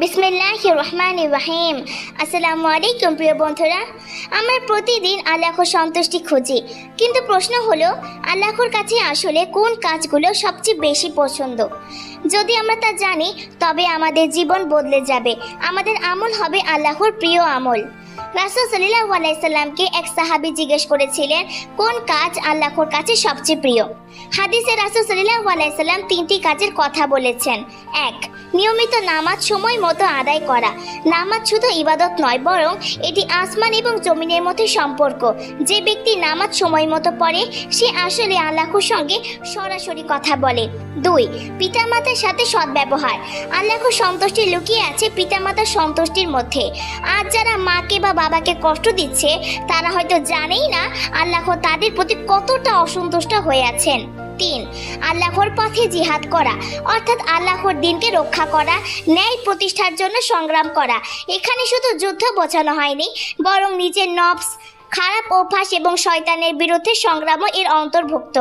বিসমিল্লাহির রহমানির রহিম। আসসালামু আলাইকুম প্রিয় বন্ধুরা। আমরা প্রতিদিন আল্লাহর সন্তুষ্টি খুঁজি, কিন্তু প্রশ্ন হলো আল্লাহর কাছে আসলে কোন কাজগুলো সবচেয়ে বেশি পছন্দ। যদি আমরা তা জানি তবে আমাদের জীবন বদলে যাবে, আমাদের আমল হবে আল্লাহর প্রিয় আমল। রাসূল সাল্লাল্লাহু আলাইহি সাল্লামকে এক সাহাবী জিজ্ঞেস করেছিলেন কোন কাজ আল্লাহর কাছে সবচেয়ে প্রিয়। হাদিসে রাসূল সাল্লাল্লাহু আলাইহি সাল্লাম তিনটি কাজের কথা বলেছেন। ১. নিয়মিত নামাজ সময় মতো আদায় করা। নামাজ শুধু ইবাদত নয়, বরং এটি আসমান এবং জমিনের মধ্যে সম্পর্ক। যে ব্যক্তি নামাজ সময় মতো পড়ে সে আসলে আল্লাহর সঙ্গে সরাসরি কথা বলে। ২. পিতামাতার সাথে সদ্ব্যবহার। আল্লাহর সন্তুষ্টি লুকিয়ে আছে পিতামাতার সন্তুষ্টির মধ্যে। আজ যারা মাকে বা বাবাকে কষ্ট দিচ্ছে তারা হয়তো জানেই না আল্লাহ তাদের প্রতি কতটা অসন্তুষ্ট হয়ে আছেন। ৩. আল্লাহর পথে জিহাদ করা, অর্থাৎ আল্লাহর দিনকে রক্ষা করা, ন্যায় প্রতিষ্ঠার জন্য সংগ্রাম করা। এখানে শুধু যুদ্ধ বোঝানো হয়নি, বরং নিজের নফস, খারাপ অভ্যাস এবং শয়তানের বিরুদ্ধে সংগ্রামও এর অন্তর্ভুক্ত।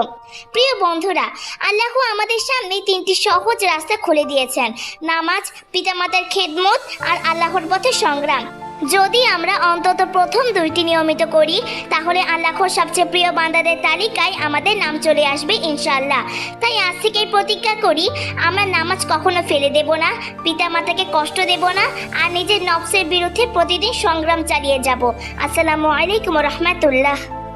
প্রিয় বন্ধুরা, আল্লাহ আমাদের সামনে তিনটি সহজ রাস্তা খুলে দিয়েছেন: নামাজ, পিতামাতার খেদমত আর আল্লাহর পথে সংগ্রাম। যদি আমরা অন্তত প্রথম দুইটি নিয়মিত করি তাহলে আল্লাহর সবচেয়ে প্রিয় বান্দাদের তালিকায় আমাদের নাম চলে আসবে ইনশাআল্লাহ। তাই আজ থেকেই প্রতিজ্ঞা করি আমরা নামাজ কখনো ফেলে দেব না, পিতামাতাকে কষ্ট দেব না, আর নিজের নফসের বিরুদ্ধে প্রতিদিন সংগ্রাম চালিয়ে যাব। আসসালামু আলাইকুম রহমতুল্লাহ।